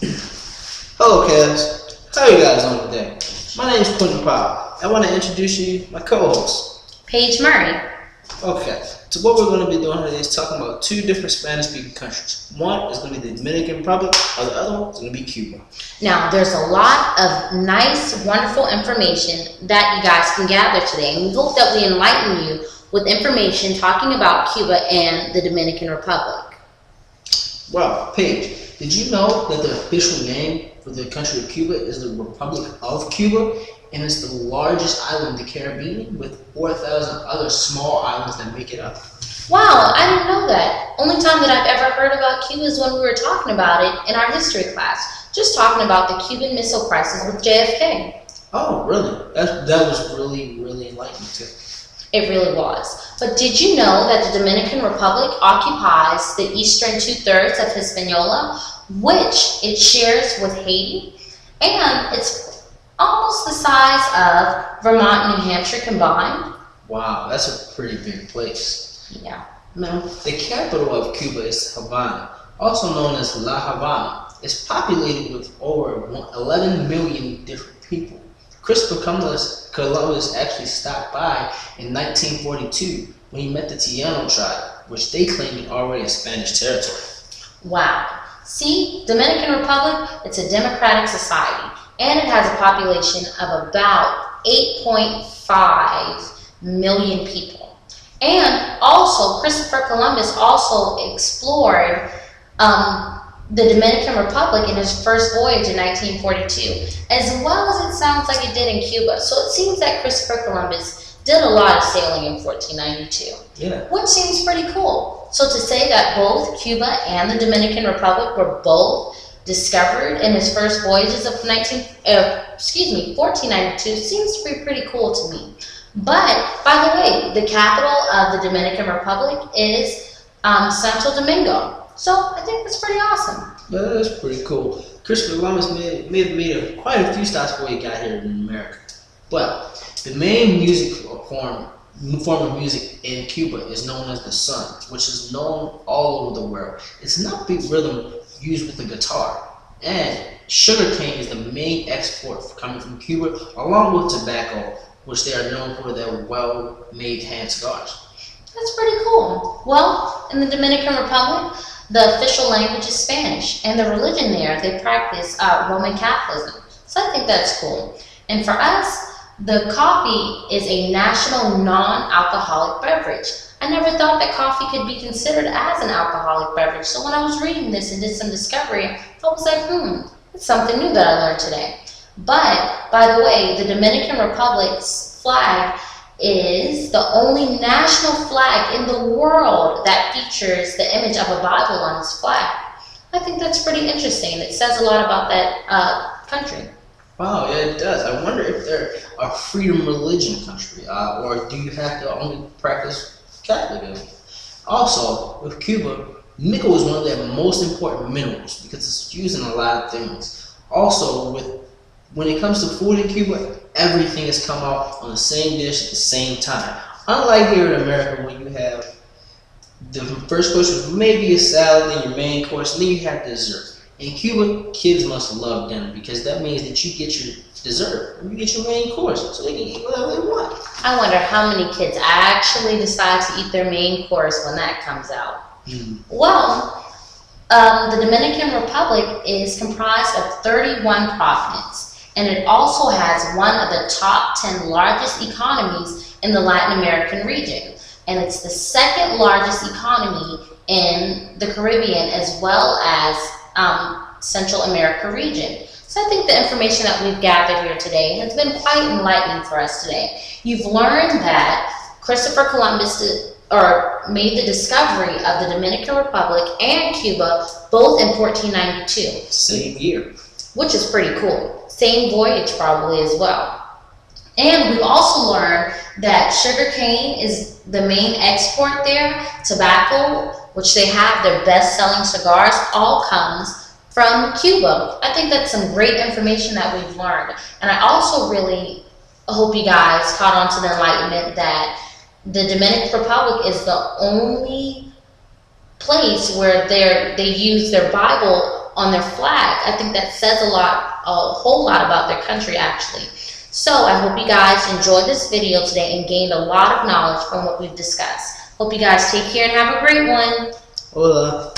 Hello, Cavs. How you guys doing today? My name is Quintin. I want to introduce you my co-host. Paige Murray. Okay, so what we're going to be doing today is talking about two different Spanish-speaking countries. One is going to be the Dominican Republic, while the other one is going to be Cuba. Now, there's a lot of nice, wonderful information that you guys can gather today, and we hope that we enlighten you with information talking about Cuba and the Dominican Republic. Well, Paige, did you know that the official name for the country of Cuba is the Republic of Cuba? And it's the largest island in the Caribbean with 4,000 other small islands that make it up. Wow, I didn't know that. Only time that I've ever heard about Cuba is when we were talking about it in our history class. Just talking about the Cuban Missile Crisis with JFK. Oh, really? That was really enlightening too. It really was. But did you know that the Dominican Republic occupies the eastern 2/3 of Hispaniola, which it shares with Haiti? And it's almost the size of Vermont and New Hampshire combined. Wow, that's a pretty big place. Yeah. Now, the capital of Cuba is Havana, also known as La Habana. It's populated with over 11 million different people. Christopher Columbus actually stopped by in 1942 when he met the Taino tribe, which they claimed it already as Spanish territory. Wow. See, Dominican Republic, it's a democratic society. And it has a population of about 8.5 million people. And also, Christopher Columbus also explored the Dominican Republic in his first voyage in 1942, as well as it sounds like it did in Cuba. So it seems that Christopher Columbus did a lot of sailing in 1492, which seems pretty cool. So to say that both Cuba and the Dominican Republic were both discovered in his first voyages of 1492 seems to be pretty cool to me. But, by the way, the capital of the Dominican Republic is Santo Domingo. So, I think that's pretty awesome. Yeah, that's pretty cool. Christopher Columbus made quite a few stops before he got here in America. But the main music form of music in Cuba is known as the son, which is known all over the world. It's not beat rhythm used with the guitar, and sugarcane is the main export coming from Cuba, along with tobacco, which they are known for their well-made hand cigars. That's pretty cool. Well, in the Dominican Republic, the official language is Spanish, and the religion there, they practice Roman Catholicism. So I think that's cool. And for us, the coffee is a national non-alcoholic beverage. I never thought that coffee could be considered as an alcoholic beverage. So when I was reading this and did some discovery, I was like, it's something new that I learned today. But, by the way, the Dominican Republic's flag is the only national flag in the world that features the image of a Bible on its flag. I think that's pretty interesting. It says a lot about that country. Wow, yeah, it does. I wonder if they're a freedom religion country, or do you have to only practice Catholicism? Also, with Cuba, nickel is one of their most important minerals because it's used in a lot of things. Also, when it comes to food in Cuba, everything has come out on the same dish at the same time. Unlike here in America, where you have the first course with maybe a salad, then your main course, and then you have dessert. In Cuba, kids must love dinner because that means that you get your dessert and you get your main course, so they can eat whatever they want. I wonder how many kids actually decide to eat their main course when that comes out. Well, the Dominican Republic is comprised of 31 provinces, and it also has one of the top 10 largest economies in the Latin American region, and it's the second largest economy in the Caribbean as well as Central America region. So I think the information that we've gathered here today has been quite enlightening for us today. You've learned that Christopher Columbus made the discovery of the Dominican Republic and Cuba both in 1492. Same year. Which is pretty cool. Same voyage probably as well. And we've also learned that sugarcane is the main export there. Tobacco, which they have their best-selling cigars, all comes from Cuba. I think that's some great information that we've learned. And I also really hope you guys caught on to the enlightenment that the Dominican Republic is the only place where they use their Bible on their flag. I think that says a whole lot about their country, actually. So I hope you guys enjoyed this video today and gained a lot of knowledge from what we've discussed. Hope you guys take care and have a great one. Hola.